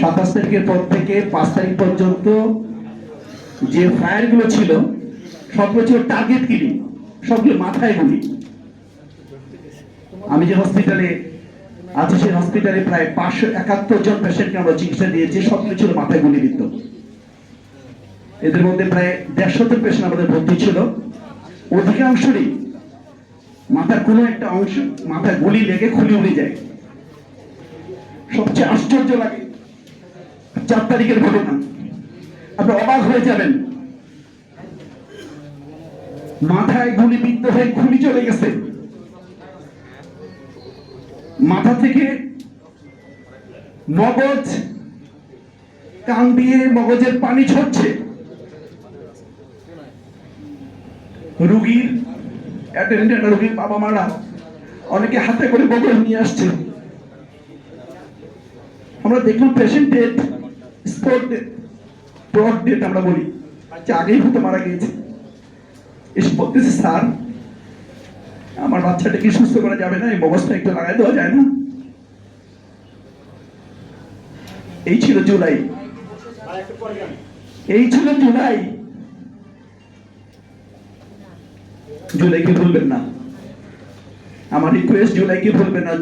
27 তারিখের পর থেকে 5 তারিখ পর্যন্ত যে ফায়ারগুলো ছিল সবগুলো ছিল টার্গেট কিলিং, সবগুলো মাথায় গুলি। আমি যে হসপিটালে আছি সেই হসপিটালে প্রায় 571 জন পেশেন্টকে আমরা চিকিৎসা দিয়েছি, সবগুলো ছিল মাথায় গুলিবিদ্ধ। এদের মধ্যে প্রায় 150 জন পেশেন্ট আমাদের ভর্তি ছিল, অধিকাংশই মাথার কোনো একটা অংশ মাথায় গুলি লেগে খুলে উড়ে যায়। সবচেয়ে আশ্চর্য লাগে 4 তারিখের ঘটনা, আপনি অবাক হয়ে যাবেন। মাথায় গুলিবিদ্ধ হয়ে খুলি চলে গেছে, মাথা থেকে মগজ, কান দিয়ে মগজের পানি ঝরছে। রোগীর অ্যাটেন্ডেন্ট, রোগীর বাবা মারা অনেকে হাতে করে বগল নিয়ে আসছে। আমরা দেখলাম পেশেন্ট ডেট, স্পট ডেট আমরা বলি, আচ্ছা আগেই হয়তো মারা গিয়েছে। এসে বলতেছে, স্যার আমার বাচ্চাটা কি সুস্থ করা যাবে না, এই মগজটা একটু লাগাই দেওয়া যায় না? এই ছিল জুলাই, এই ছিল জুলাই। জুলাইকে ভুলবেন না, আমার রিকোয়েস্ট, জুলাইকে ভুলবেন না।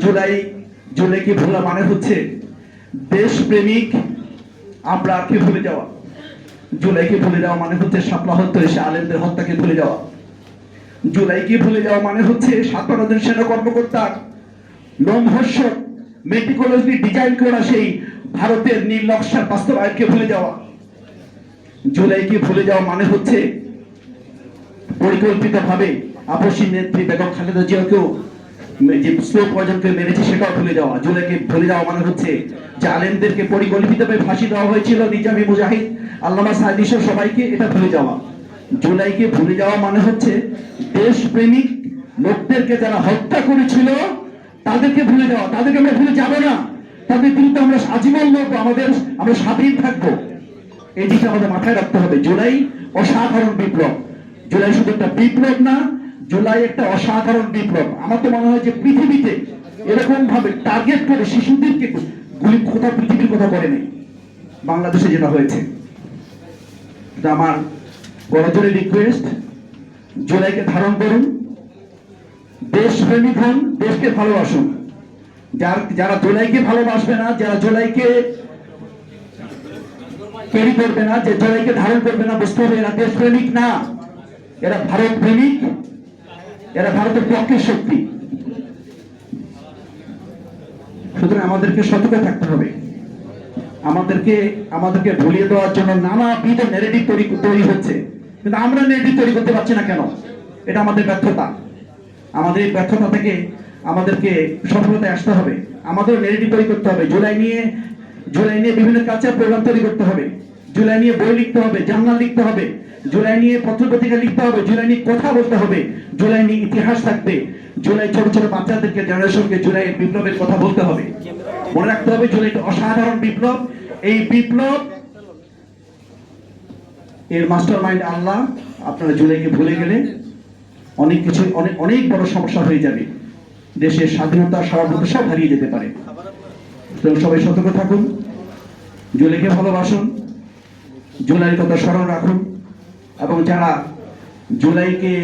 জুলাইকে ভোলা মানে হচ্ছে দেশপ্রেমিক আমলাকে ভুলে যাওয়া। জুলাইকে ভুলে যাওয়া মানে হচ্ছে শাপলা হত্যা, এসে আলেমদের হত্যাকে ভুলে যাওয়া। জুলাইকে ভুলে যাওয়া মানে হচ্ছে 57 জন সেনা কর্মকর্তার লোমহর্ষক মেটিকুলাসলি ডিজাইন করা সেই ভারতের নীল নকশার বাস্তবায়নকে ভুলে যাওয়া। জুলাইকে ভুলে যাওয়া মানে হচ্ছে পরিকল্পিতভাবে আপসী নেত্রী বেগম খালেদা জিয়াকেও যে স্লো পয়জনকে মেরেছে সেটাও ভুলে যাওয়া। জুলাইকে ভুলে যাওয়া মানে হচ্ছে যে আলেমদেরকে পরিকল্পিতভাবে ফাঁসি দেওয়া হয়েছিল, নিজামী মুজাহিদ, আল্লামা সাঈদী সহ সবাইকে, এটা ভুলে যাওয়া। জুলাইকে ভুলে যাওয়া মানে হচ্ছে দেশপ্রেমিক লোকদেরকে যারা হত্যা করেছিল তাদেরকে ভুলে যাওয়া। তাদেরকে আমরা ভুলে যাব না, তাদের বিরুদ্ধে আমরা আজীবন লড়বো, আমরা স্বাধীন থাকবো। এই দিকটা আমাদের মাথায় রাখতে হবে। জুলাই অসাধারণ বিপ্লব। জুলাই শুধু একটা বিপ্লব না, জুলাই একটা অসাধারণ বিপ্লব। আমার তো মনে হয় যে পৃথিবীতে এরকম ভাবে টার্গেট করে শিশুদেরকে গুলি কোথাও পৃথিবীর কোথাও করে নেই, বাংলাদেশে যেটা হয়েছে। আমার বড়জোরে রিকোয়েস্ট, জুলাইকে ধারণ করুন, দেশপ্রেমিক হন, দেশকে ভালোবাসুন। যারা জুলাইকে ভালোবাসবে না, যারা জুলাইকে ক্যারি করবে না, যে জুলাইকে ধারণ করবে না, বুঝতে হবে এরা দেশপ্রেমিক না, এরা ভারত প্রেমিক, এরা ভারতের পক্ষের শক্তি। সুতরাং আমাদেরকে সতর্ক থাকতে হবে। আমাদেরকে ভুলিয়ে দেওয়ার জন্য নানাবিধ ন্যারেটিভ তৈরি হচ্ছে, কিন্তু আমরা ন্যারেটিভ তৈরি করতে পারছি না কেন? এটা আমাদের ব্যর্থতা। আমাদের এই ব্যর্থতা থেকে আমাদেরকে সফলতায় আসতে হবে। আমাদের ন্যারেটিভ তৈরি করতে হবে। জুলাই নিয়ে বিভিন্ন কালচার প্রোগ্রাম তৈরি করতে হবে। জুলাই নিয়ে বই লিখতে হবে, জার্নাল লিখতে হবে। জুলাই নিয়ে পত্রপত্রিকা লিখতে হবে। জুলাই নিয়ে কথা বলতে হবে। জুলাই নিয়ে ইতিহাস থাকবে। জুলাই ছোট ছোট বাচ্চাদেরকে, জেনারেশনকে জুলাই বিপ্লবের কথা বলতে হবে। মনে রাখতে হবে জুলাই একটা অসাধারণ বিপ্লব। এই বিপ্লব এর মাস্টার মাইন্ড আল্লাহ। আপনারা জুলাইকে ভুলে গেলে অনেক কিছু, অনেক বড় সমস্যা হয়ে যাবে। দেশের স্বাধীনতা, সার্বভৌমত্ব সব হারিয়ে যেতে পারে। তো সবাই সতর্ক থাকুন, জুলাইকে ভালোবাসুন, জুলাইয়ের কথা স্মরণ রাখুন, এবং যারা জুলাইকে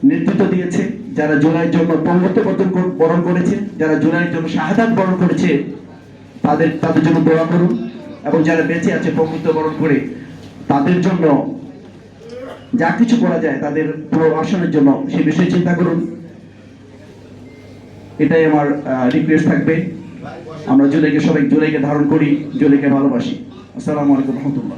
নেতৃত্ব দিয়েছে, যারা জুলাইয়ের জন্য পঙ্গুত্ব বরণ করেছে, যারা জুলাইয়ের জন্য শাহাদাত বরণ করেছে, তাদের জন্য দোয়া করুন। এবং যারা বেঁচে আছে পঙ্গুত্ব বরণ করে, তাদের জন্য যা কিছু করা যায়, তাদের পুনর্বাসনের জন্য সে বিষয়ে চিন্তা করুন। এটাই আমার রিকোয়েস্ট থাকবে। আমরা জুলাইকে ধারণ করি, জুলাইকে ভালোবাসি। আসসালামু আলাইকুম রহমতুল্লাহ।